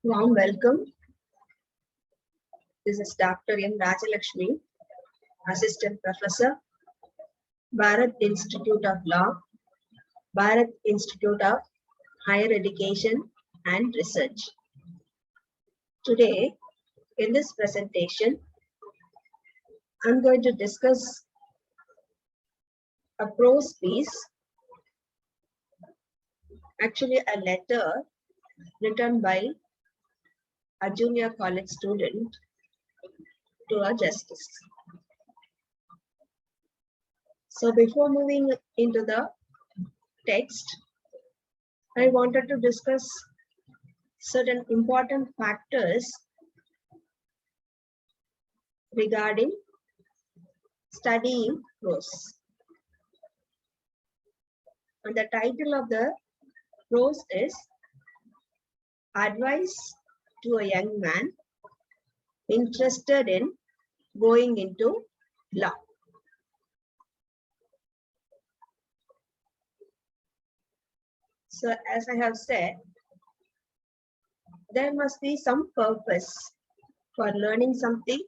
Warm welcome. This is Dr.M.Rajalakshmi, Assistant Professor, Bharat Institute of Law, Bharat Institute of Higher Education and Research. Today, in this presentation, I'm going to discuss a prose piece, actually a letter written by a junior college student to a justice. So before moving into the text, I wanted to discuss certain important factors regarding studying prose. And the title of the prose is Advice to a Young Man Interested in Going into Law. So as I have said, there must be some purpose for learning something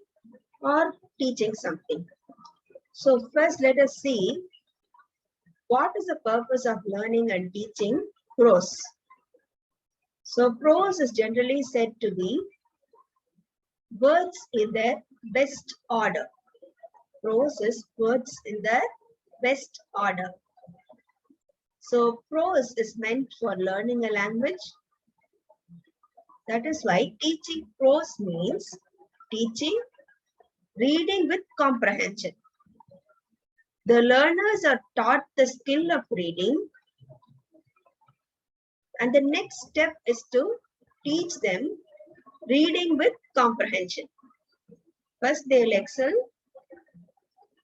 or teaching something. So first let us see what is the purpose of learning and teaching prose. So prose is generally said to be words in their best order. Prose is words in their best order. So prose is meant for learning a language. That is why teaching prose means teaching reading with comprehension. The learners are taught the skill of reading, and the next step is to teach them reading with comprehension. First, they will excel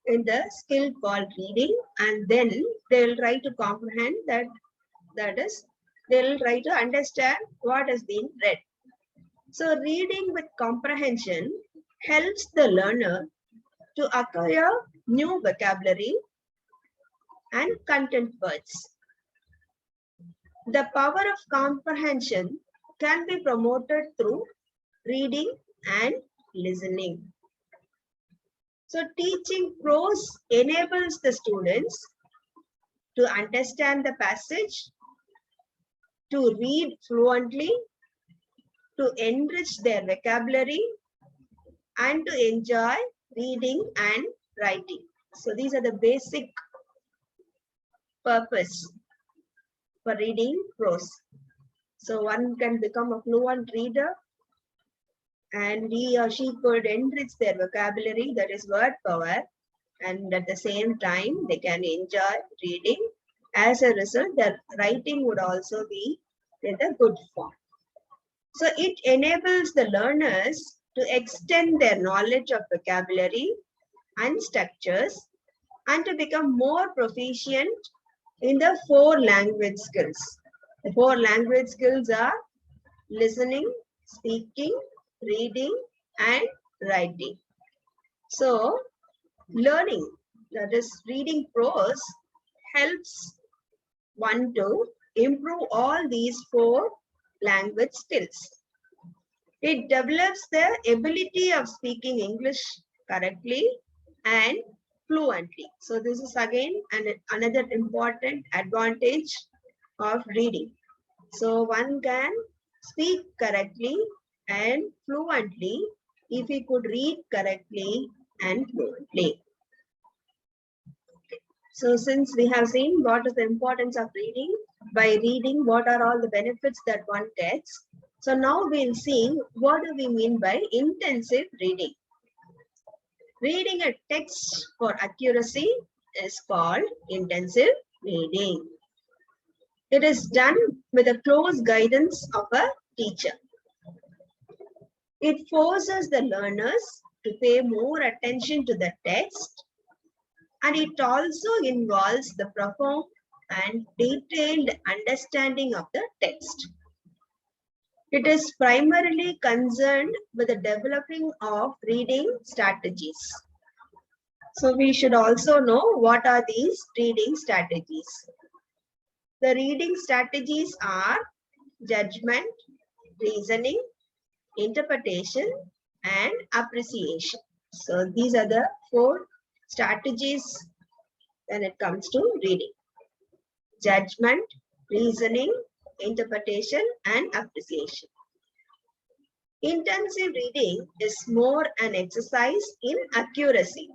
in the skill called reading, and then they will try to comprehend that is, they will try to understand what has been read. So reading with comprehension helps the learner to acquire new vocabulary and content words. The power of comprehension can be promoted through reading and listening. So teaching prose enables the students to understand the passage, to read fluently, to enrich their vocabulary, and to enjoy reading and writing. So these are the basic purpose for reading prose. So one can become a fluent reader, and he or she could enrich their vocabulary, that is word power, and at the same time they can enjoy reading. As a result, their writing would also be in a good form. So it enables the learners to extend their knowledge of vocabulary and structures and to become more proficient in the 4 language skills. The 4 language skills are listening, speaking, reading, and writing. So learning, that is reading prose, helps one to improve all these 4 language skills. It develops the ability of speaking English correctly and fluently. So this is again another important advantage of reading. So one can speak correctly and fluently if he could read correctly and fluently. So since we have seen what is the importance of reading, by reading what are all the benefits that one gets, so now we'll see what do we mean by intensive reading. Reading a text for accuracy is called intensive reading. It is done with the close guidance of a teacher. It forces the learners to pay more attention to the text, and it also involves the profound and detailed understanding of the text. It is primarily concerned with the developing of reading strategies. So we should also know what are these reading strategies. The reading strategies are judgment, reasoning, interpretation, and appreciation. So these are the 4 strategies when it comes to reading: judgment, reasoning, interpretation, and appreciation. Intensive reading is more an exercise in accuracy.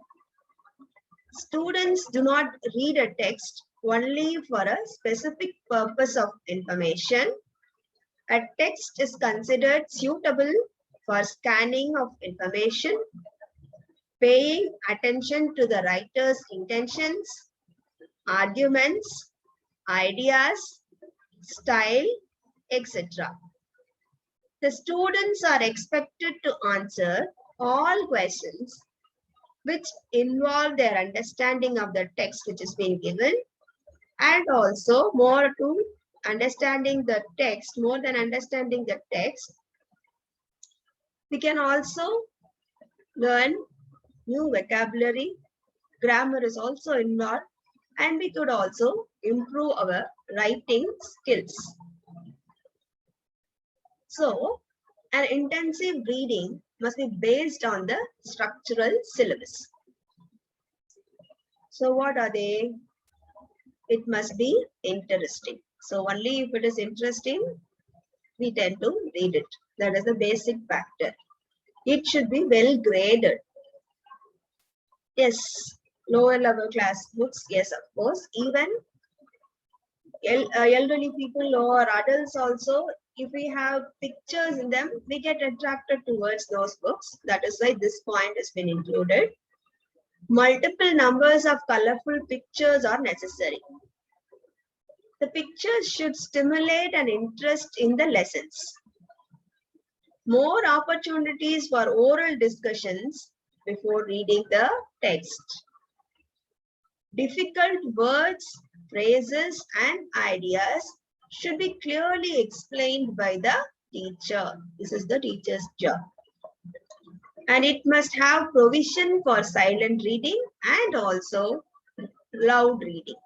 Students do not read a text only for a specific purpose of information. A text is considered suitable for scanning of information, paying attention to the writer's intentions, arguments, ideas, style, etc. The students are expected to answer all questions which involve their understanding of the text which is being given, and also more to understanding the text, more than understanding the text, we can also learn new vocabulary, grammar is also involved, and we could also improve our writing skills. So, an intensive reading must be based on the structural syllabus. So, what are they? It must be interesting. So, only if it is interesting, we tend to read it. That is the basic factor. It should be well graded. Yes, lower level class books, yes, of course. Even elderly people or adults also, if we have pictures in them, we get attracted towards those books. That is why this point has been included. Multiple numbers of colorful pictures are necessary. The pictures should stimulate an interest in the lessons. More opportunities for oral discussions before reading the text. Difficult words, phrases, and ideas should be clearly explained by the teacher. This is the teacher's job. And it must have provision for silent reading and also loud reading.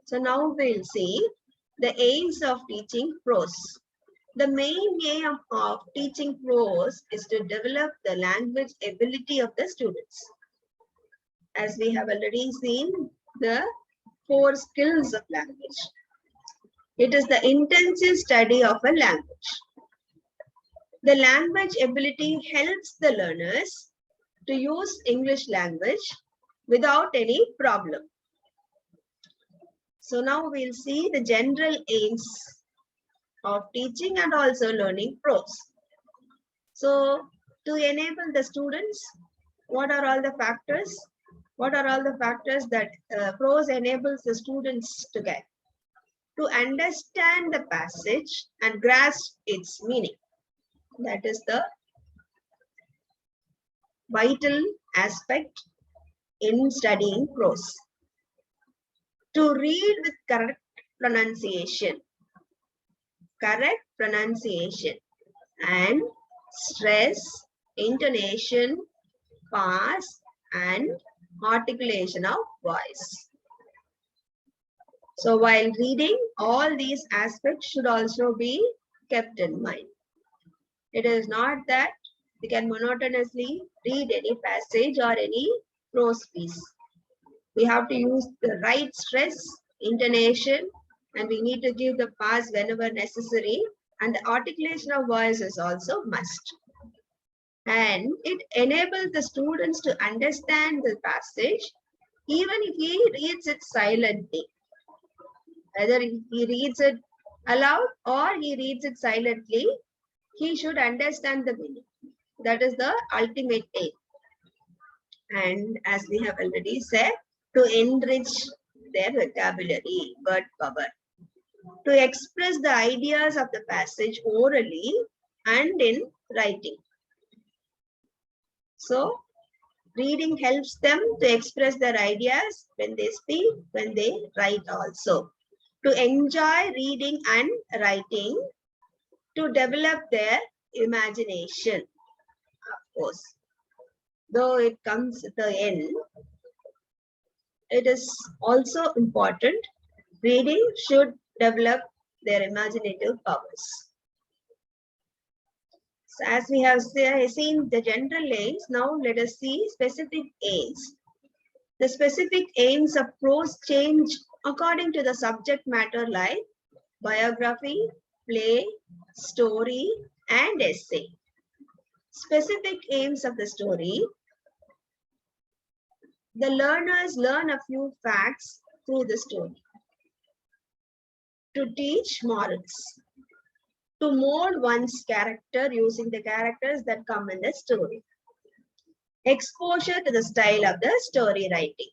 So now we'll see the aims of teaching prose. The main aim of teaching prose is to develop the language ability of the students. As we have already seen, the 4 skills of language. It is the intensive study of a language. The language ability helps the learners to use English language without any problem. So now we'll see the general aims of teaching and also learning prose. So to enable the students, what are all the factors? What are all the factors that prose enables the students to get? To understand the passage and grasp its meaning. That is the vital aspect in studying prose. To read with correct pronunciation and stress, intonation, pass, and articulation of voice. So while reading, all these aspects should also be kept in mind. It is not that we can monotonously read any passage or any prose piece. We have to use the right stress, intonation, and we need to give the pass whenever necessary, and the articulation of voice is also must. And it enables the students to understand the passage even if he reads it silently. Whether he reads it aloud or he reads it silently, he should understand the meaning. That is the ultimate aim. And as we have already said, to enrich their vocabulary, word power, to express the ideas of the passage orally and in writing. So, reading helps them to express their ideas when they speak, when they write also. To enjoy reading and writing, to develop their imagination, of course. Though it comes at the end, it is also important. Reading should develop their imaginative powers. So as we have seen the general aims, now let us see specific aims. The specific aims of prose change according to the subject matter like biography, play, story, and essay. Specific aims of the story. The learners learn a few facts through the story. To teach morals. To mold one's character using the characters that come in the story. Exposure to the style of the story writing.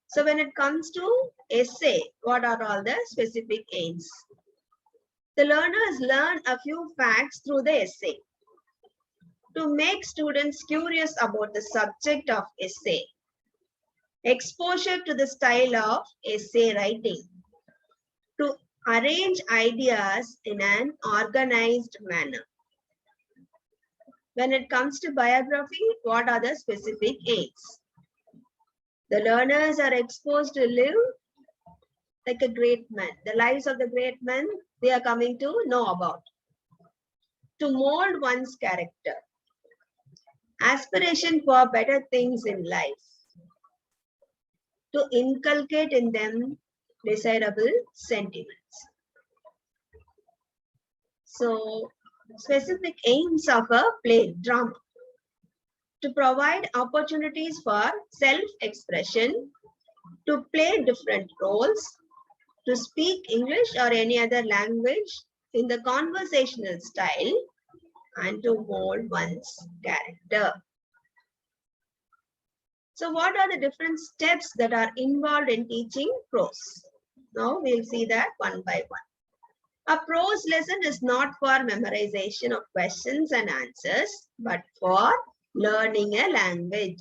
So when it comes to essay, what are all the specific aims? The learners learn a few facts through the essay. To make students curious about the subject of essay. Exposure to the style of essay writing. To arrange ideas in an organized manner. When it comes to biography, what are the specific aims? The learners are exposed to live like a great man. The lives of the great men, they are coming to know about. To mold one's character. Aspiration for better things in life. To inculcate in them desirable sentiments. So, specific aims of a play, drama. To provide opportunities for self-expression, to play different roles, to speak English or any other language in the conversational style, and to mold one's character. So what are the different steps that are involved in teaching prose? Now we'll see that one by one. A prose lesson is not for memorization of questions and answers, but for learning a language.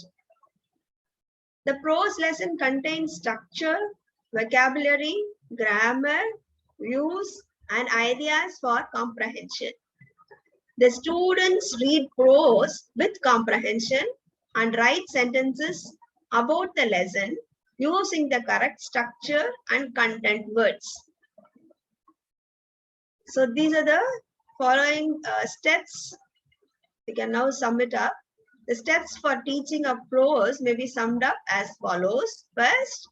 The prose lesson contains structure, vocabulary, grammar, views, and ideas for comprehension. The students read prose with comprehension and write sentences about the lesson using the correct structure and content words. So these are the following steps. We can now sum it up. The steps for teaching of prose may be summed up as follows. First,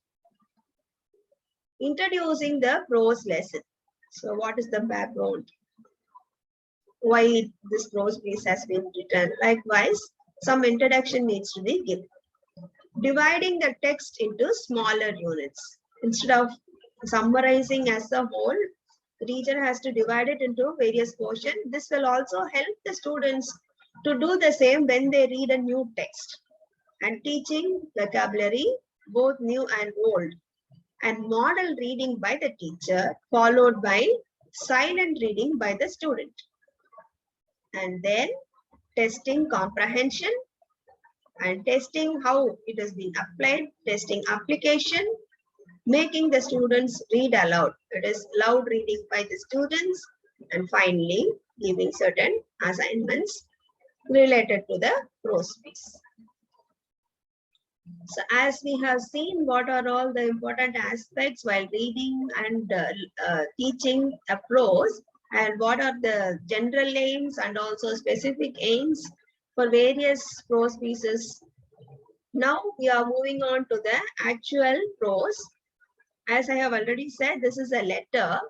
introducing the prose lesson. So what is the background? Why this prose piece has been written? Likewise, some introduction needs to be given. Dividing the text into smaller units. Instead of summarizing as a whole, the teacher has to divide it into various portions. This will also help the students to do the same when they read a new text. And teaching vocabulary, both new and old. And model reading by the teacher, followed by silent reading by the student. And then testing comprehension and testing how it has been applied, testing application, making the students read aloud. It is loud reading by the students, and finally giving certain assignments related to the prose piece. So as we have seen what are all the important aspects while reading and teaching a prose, and what are the general aims and also specific aims for various prose pieces. Now we are moving on to the actual prose. As I have already said, this is a letter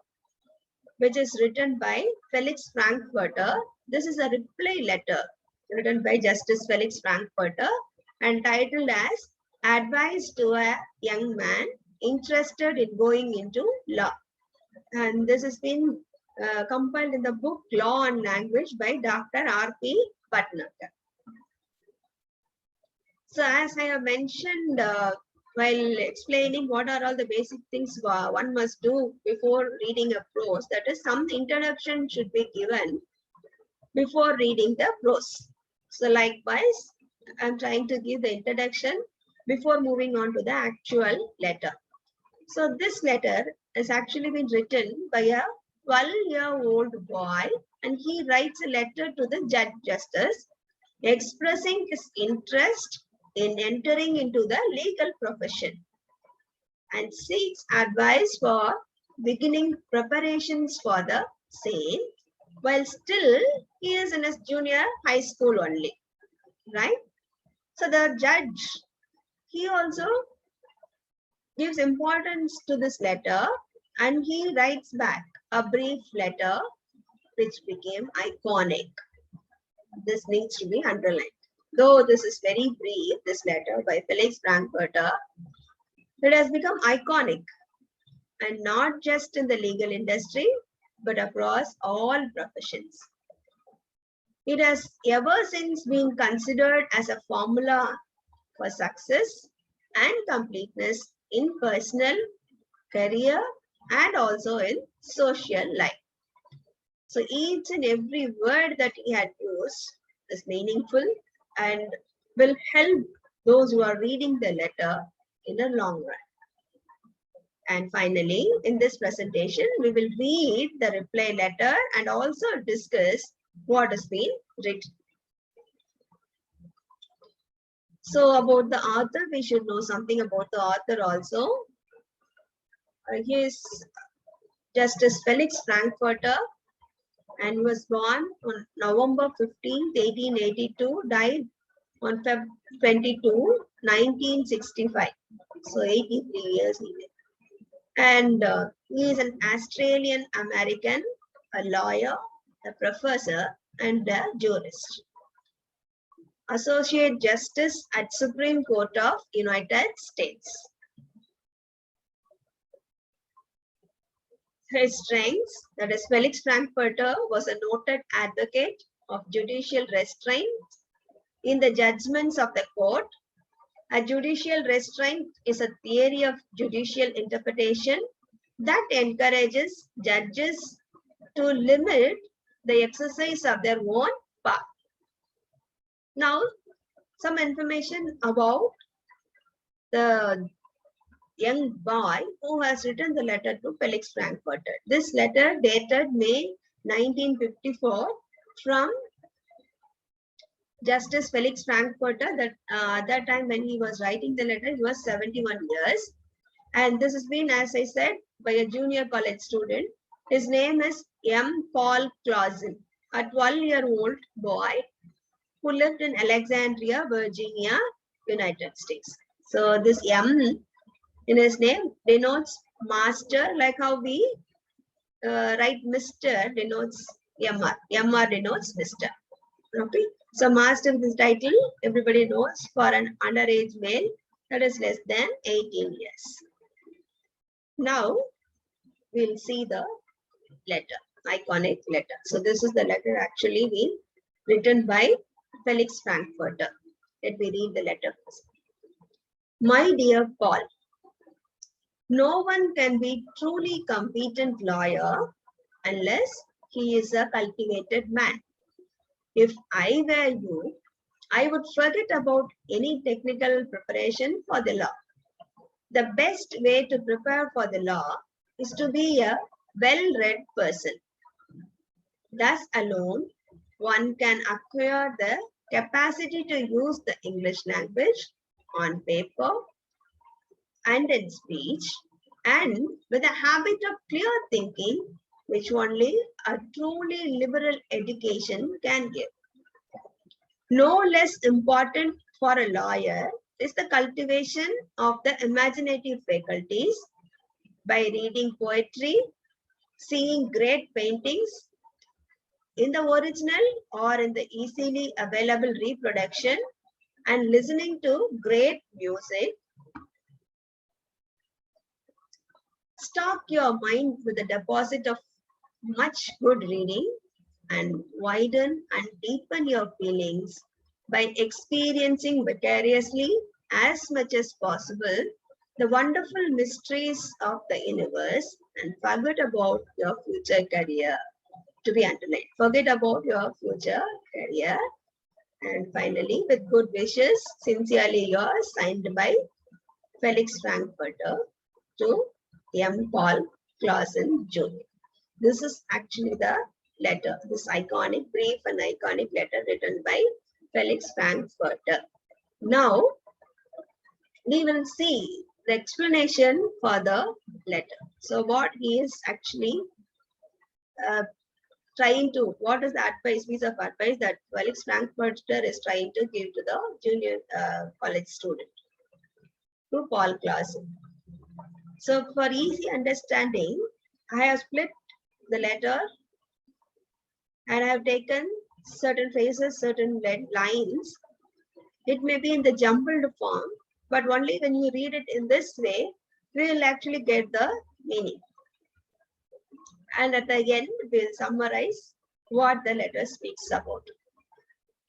which is written by Felix Frankfurter. This is a reply letter written by Justice Felix Frankfurter and titled as Advice to a Young Man Interested in Going into Law. And this has been compiled in the book Law and Language by Dr. R.P. Bhatnagar. So as I have mentioned while explaining what are all the basic things one must do before reading a prose, that is, some introduction should be given before reading the prose. So likewise, I'm trying to give the introduction before moving on to the actual letter. So this letter has actually been written by a 12-year-old boy, and he writes a letter to the judge justice expressing his interest in entering into the legal profession and seeks advice for beginning preparations for the same. while still he is in his junior high school only, right? So the judge, he also gives importance to this letter and he writes back a brief letter which became iconic. This needs to be underlined. Though this is very brief, this letter by Felix Frankfurter, it has become iconic, and not just in the legal industry, but across all professions. It has ever since been considered as a formula for success and completeness in personal, career, and also in social life. So each and every word that he had used is meaningful and will help those who are reading the letter in the long run. And finally, in this presentation, we will read the reply letter and also discuss what has been written. So about the author, we should know something about the author also. He is Justice Felix Frankfurter, and he was born on November 15, 1882, died on Feb 22, 1965. So 83 years he lived. And he is an Australian American, a lawyer, a professor, and a jurist. Associate Justice at Supreme Court of United States. His strengths, that is Felix Frankfurter was a noted advocate of judicial restraint in the judgments of the court. A judicial restraint is a theory of judicial interpretation that encourages judges to limit the exercise of their own power. Now, some information about the young boy who has written the letter to Felix Frankfurter. This letter dated May 1954 from Justice Felix Frankfurter. That that time when he was writing the letter, he was 71 years. And this has been, as I said, by a junior college student. His name is M. Paul Clausen, a 12-year-old boy who lived in Alexandria, Virginia, United States. So this M in his name denotes master, like how we write Mr. denotes MR. MR denotes Mr. Okay. So master, this title, everybody knows, for an underage male that is less than 18 years. Now, we'll see the letter, iconic letter. So this is the letter actually been written by Felix Frankfurter. Let me read the letter first. My dear Paul, no one can be truly competent lawyer unless he is a cultivated man. If I were you, I would forget about any technical preparation for the law. The best way to prepare for the law is to be a well-read person. Thus alone, one can acquire the capacity to use the English language on paper and in speech, and with a habit of clear thinking, which only a truly liberal education can give. No less important for a lawyer is the cultivation of the imaginative faculties by reading poetry, seeing great paintings in the original or in the easily available reproduction, and listening to great music. Stock your mind with a deposit of much good reading and widen and deepen your feelings by experiencing vicariously as much as possible the wonderful mysteries of the universe, and forget about your future career. To be underlined, forget about your future career. And finally, with good wishes, sincerely yours, signed by Felix Frankfurter to M. Paul Clausen Jr. This is actually the letter, this iconic, brief and iconic letter written by Felix Frankfurter. Now, we will see the explanation for the letter. So what he is actually what is the piece of advice that Felix Frankfurter is trying to give to the junior college student, to Paul class. So for easy understanding, I have split the letter and I have taken certain phrases, certain lines. It may be in the jumbled form, but only when you read it in this way, we will actually get the meaning. And at the end, we'll summarize what the letter speaks about.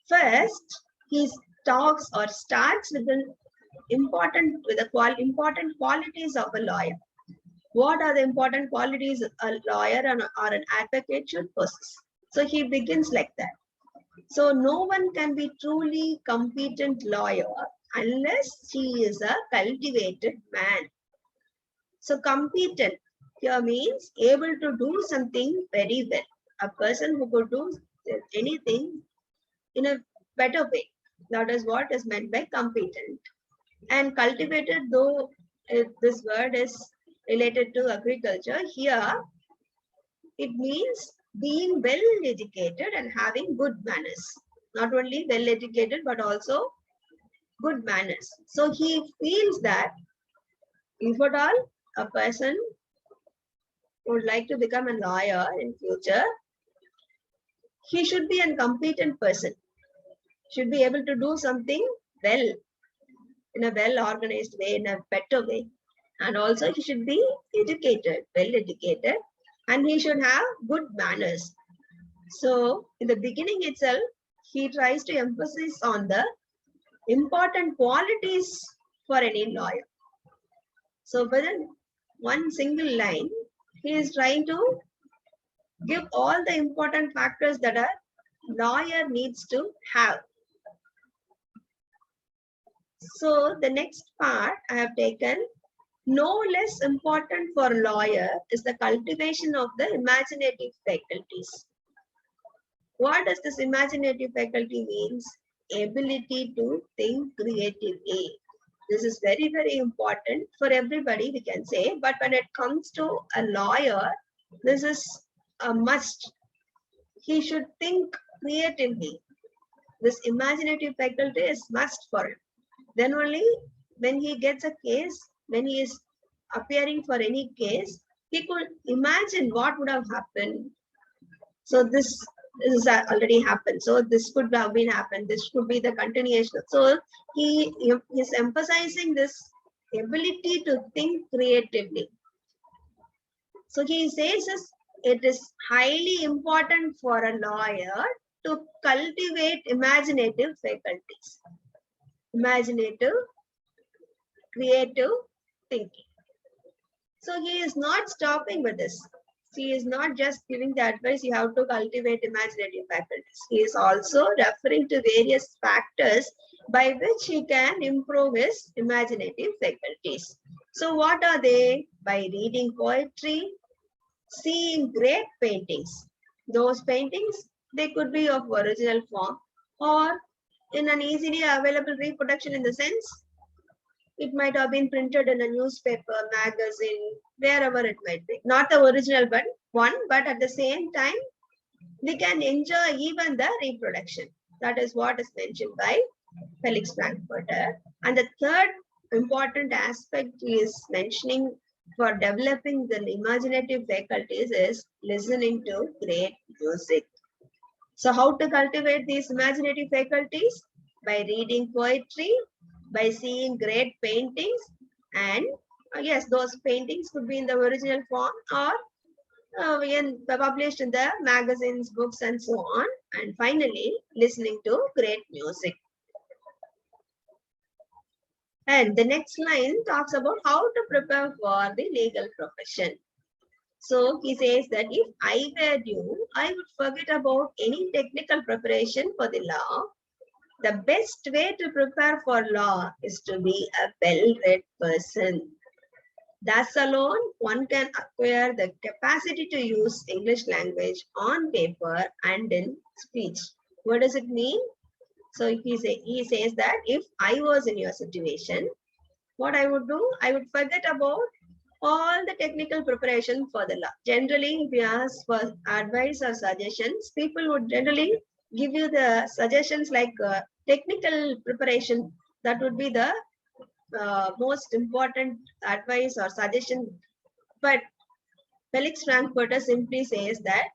First, he talks or starts with the important qualities of a lawyer. What are the important qualities a lawyer or an advocate should possess? So he begins like that. So no one can be truly competent lawyer unless he is a cultivated man. So competent here means able to do something very well. A person who could do anything in a better way. That is what is meant by competent. And cultivated, though this word is related to agriculture, here it means being well educated and having good manners. Not only well educated, but also good manners. So he feels that if at all a person would like to become a lawyer in future, he should be a competent person, should be able to do something well, in a well organized way, in a better way. And also he should be educated, well educated, and he should have good manners. So in the beginning itself, he tries to emphasize on the important qualities for any lawyer. So within one single line, he is trying to give all the important factors that a lawyer needs to have. So the next part I have taken, no less important for a lawyer is the cultivation of the imaginative faculties. What does this imaginative faculty means? Ability to think creatively. This is very, very important for everybody, we can say, but when it comes to a lawyer, this is a must. He should think creatively. This imaginative faculty is must for him. Then only when he gets a case, when he is appearing for any case, he could imagine what would have happened. So this is already happened. So this could have been happened. This could be the continuation. So he is emphasizing this ability to think creatively. So he says it is highly important for a lawyer to cultivate imaginative faculties. Imaginative, creative thinking. So he is not stopping with this. He is not just giving the advice you have to cultivate imaginative faculties. He is also referring to various factors by which he can improve his imaginative faculties. So what are they? By reading poetry, seeing great paintings. Those paintings, they could be of original form or in an easily available reproduction, in the sense it might have been printed in a newspaper, magazine, wherever it might be. Not the original one, but at the same time, we can enjoy even the reproduction. That is what is mentioned by Felix Frankfurter. And the third important aspect he is mentioning for developing the imaginative faculties is listening to great music. So how to cultivate these imaginative faculties? By reading poetry, by seeing great paintings, and yes, those paintings could be in the original form or published in the magazines, books, and so on. And finally, listening to great music. And the next line talks about how to prepare for the legal profession. So he says that if I were you, I would forget about any technical preparation for the law. The best way to prepare for law is to be a well-read person. Thus alone, one can acquire the capacity to use English language on paper and in speech. What does it mean? So he says that if I was in your situation, what I would do, I would forget about all the technical preparation for the law. Generally, if you ask for advice or suggestions, people would generally give you the suggestions like technical preparation. That would be the most important advice or suggestion. But Felix Frankfurter simply says that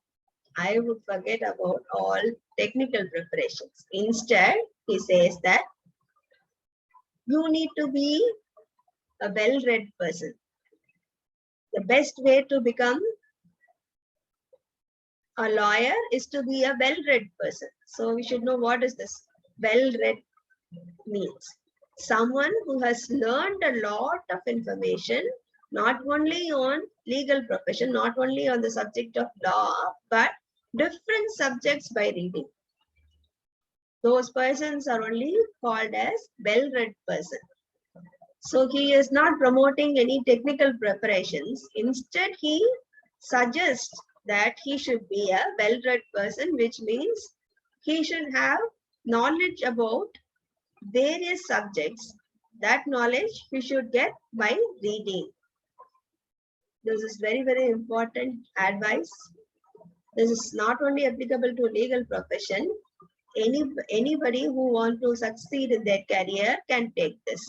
I would forget about all technical preparations. Instead, he says that you need to be a well-read person. The best way to become a lawyer is to be a well-read person. So we should know what is this well-read means. Someone who has learned a lot of information, not only on legal profession, not only on the subject of law, but different subjects by reading. Those persons are only called as well-read person. So he is not promoting any technical preparations. Instead, he suggests that he should be a well-read person, which means he should have knowledge about various subjects. That knowledge he should get by reading. This is very, very important advice. This is not only applicable to legal profession. Anybody who wants to succeed in their career can take this.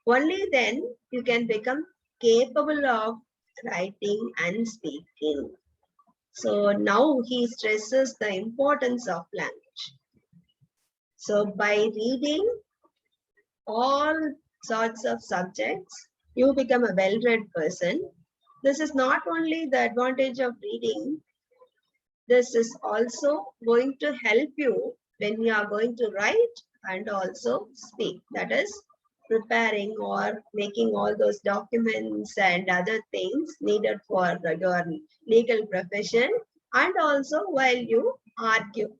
Only then you can become capable of writing and speaking. So now he stresses the importance of language. So by reading all sorts of subjects, you become a well-read person. This is not only the advantage of reading, this is also going to help you when you are going to write and also speak. That is preparing or making all those documents and other things needed for your legal profession, and also while you argue.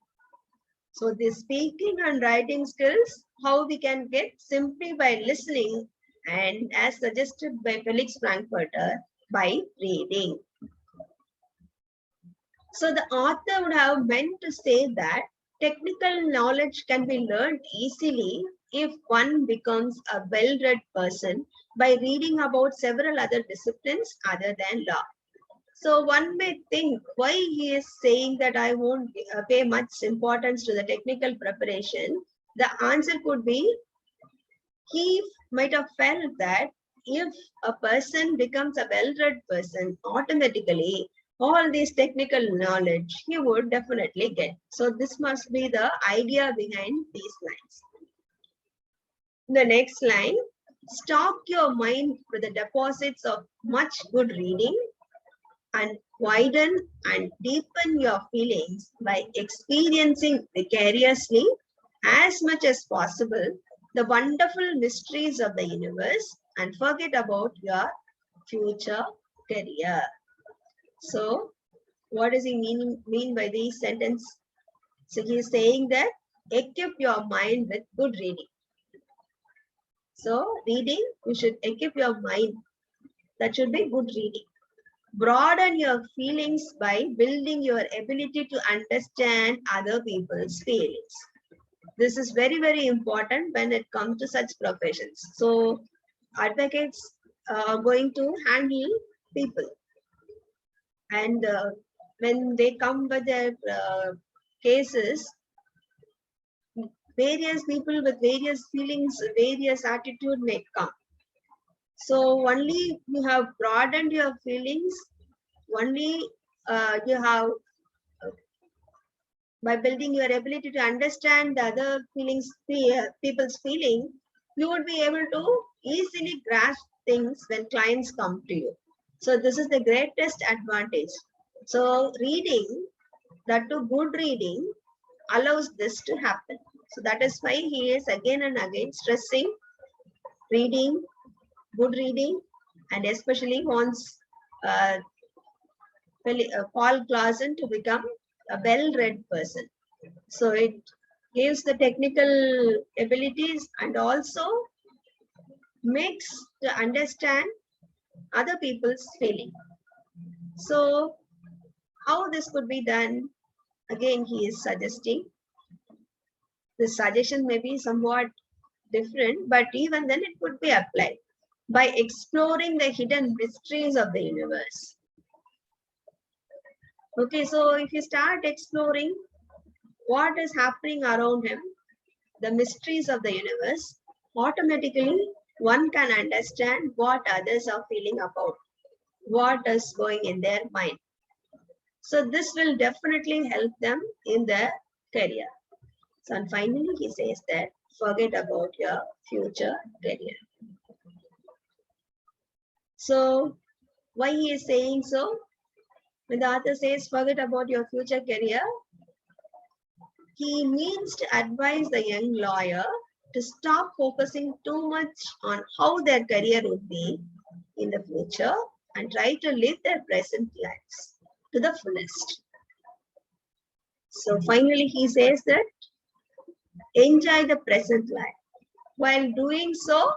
So the speaking and writing skills, how we can get simply by listening and as suggested by Felix Frankfurter, by reading. So the author would have meant to say that technical knowledge can be learned easily if one becomes a well-read person by reading about several other disciplines other than law. So one may think why he is saying that I won't pay much importance to the technical preparation. The answer could be he might have felt that if a person becomes a well-read person, automatically all this technical knowledge he would definitely get. So this must be the idea behind these lines. The next line, stock your mind with the deposits of much good reading and widen and deepen your feelings by experiencing vicariously as much as possible the wonderful mysteries of the universe and forget about your future career. So what does he mean by this sentence? So he is saying that equip your mind with good reading. So reading, you should equip your mind. That should be good reading. Broaden your feelings by building your ability to understand other people's feelings. This is very, very important when it comes to such professions. So advocates are going to handle people. And when they come with their cases, various people with various feelings, various attitude may come. So only you have broadened your feelings, only you have, by building your ability to understand the other feelings, people's feeling, you would be able to easily grasp things when clients come to you. So this is the greatest advantage. So reading, that too good reading, allows this to happen. So that is why he is again and again stressing reading, good reading, and especially wants Paul Clausen to become a well-read person. So it gives the technical abilities and also makes to understand other people's feeling. So how this could be done? Again, he is suggesting. The suggestion may be somewhat different, but even then it could be applied. by exploring the hidden mysteries of the universe. Okay, so if you start exploring what is happening around him, the mysteries of the universe, automatically one can understand what others are feeling about, what is going in their mind. So this will definitely help them in their career. So and finally he says that forget about your future career. So why he is saying so? When the author says forget about your future career, he means to advise the young lawyer to stop focusing too much on how their career would be in the future and try to live their present lives to the fullest. So finally he says that enjoy the present life. While doing so,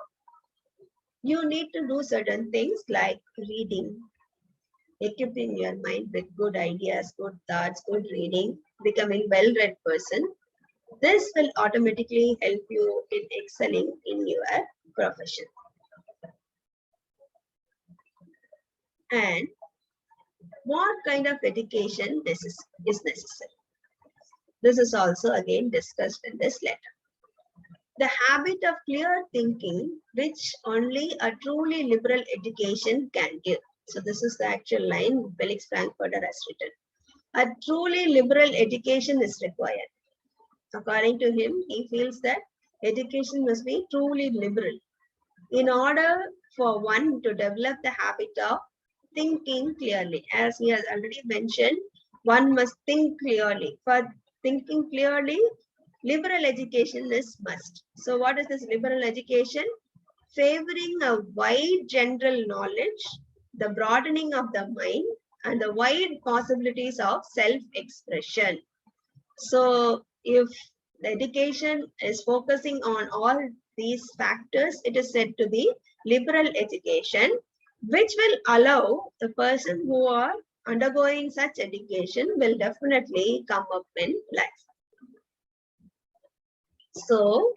you need to do certain things like reading, equipping your mind with good ideas, good thoughts, good reading, becoming well-read person. This will automatically help you in excelling in your profession. And what kind of education is necessary? This is also again discussed in this letter. The habit of clear thinking, which only a truly liberal education can give. So this is the actual line Felix Frankfurter has written. A truly liberal education is required. According to him, he feels that education must be truly liberal. In order for one to develop the habit of thinking clearly, as he has already mentioned, one must think clearly. For thinking clearly, liberal education is must. So what is this liberal education? Favoring a wide general knowledge, the broadening of the mind, and the wide possibilities of self-expression. So if the education is focusing on all these factors, it is said to be liberal education, which will allow the person who are undergoing such education will definitely come up in life. So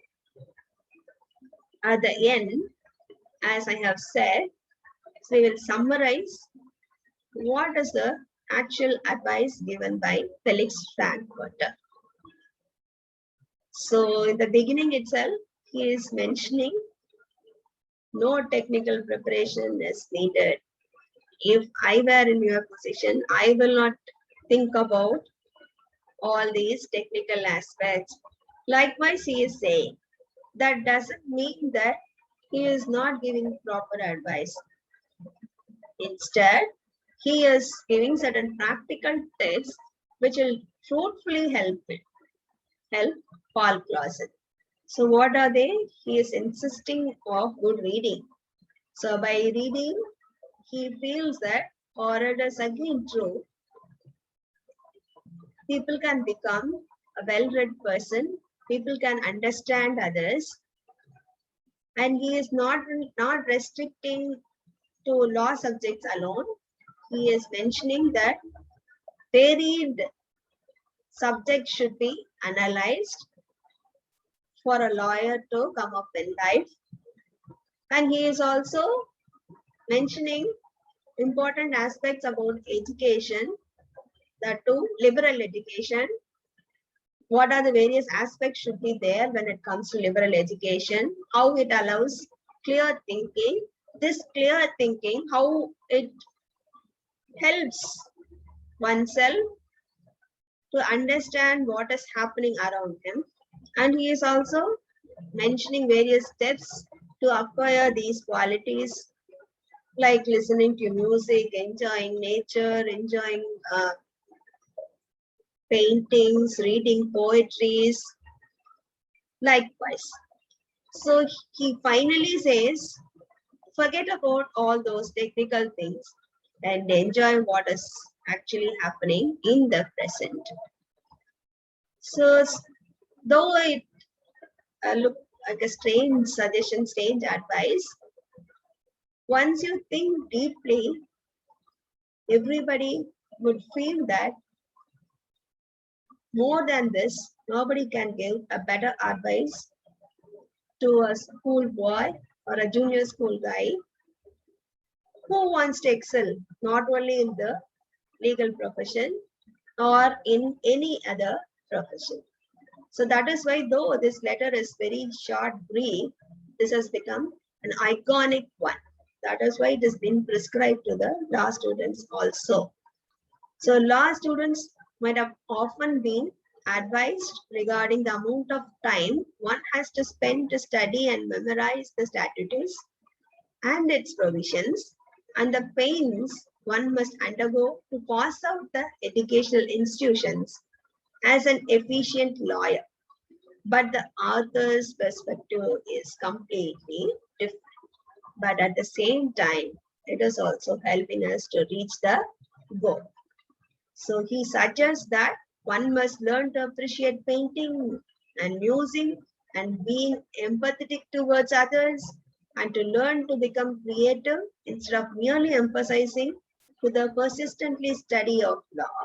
at the end, as I have said, we will summarize what is the actual advice given by Felix Frankfurter. So in the beginning itself, he is mentioning no technical preparation is needed. If I were in your position, I will not think about all these technical aspects. Likewise, he is saying that doesn't mean that he is not giving proper advice. Instead, he is giving certain practical tips which will fruitfully help Paul Clausen. So what are they? He is insisting of good reading. So by reading, he feels that, or it is again true, people can become a well-read person, people can understand others, and he is not restricting to law subjects alone. He is mentioning that varied subjects should be analyzed for a lawyer to come up in life. And he is also mentioning important aspects about education, that too liberal education. What are the various aspects should be there when it comes to liberal education, how it allows clear thinking, this clear thinking, how it helps oneself to understand what is happening around him. And he is also mentioning various steps to acquire these qualities, like listening to music, enjoying nature, enjoying paintings, reading poetries, likewise. So he finally says, forget about all those technical things and enjoy what is actually happening in the present. So though it look like a strange suggestion, strange advice, once you think deeply, everybody would feel that more than this, nobody can give a better advice to a school boy or a junior school guy who wants to excel not only in the legal profession or in any other profession. So that is why, though this letter is very short, brief, this has become an iconic one. That is why it has been prescribed to the law students also. So law students might have often been advised regarding the amount of time one has to spend to study and memorize the statutes and its provisions, and the pains one must undergo to pass out the educational institutions as an efficient lawyer. But the author's perspective is completely different. But at the same time, it is also helping us to reach the goal. So he suggests that one must learn to appreciate painting and music and being empathetic towards others, and to learn to become creative instead of merely emphasizing to the persistently study of law.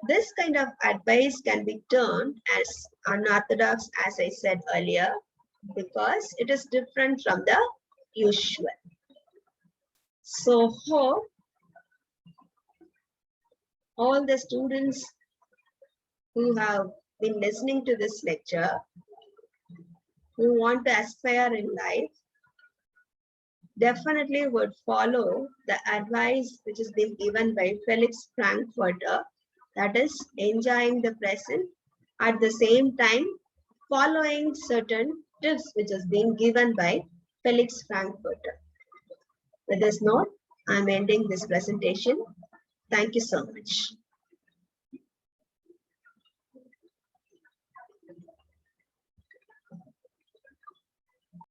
This kind of advice can be termed as unorthodox, as I said earlier, because it is different from the usual. So hope all the students who have been listening to this lecture, who want to aspire in life, definitely would follow the advice which has been given by Felix Frankfurter, that is enjoying the present, at the same time following certain tips which has been given by Felix Frankfurter. With this note, I'm ending this presentation. Thank you so much.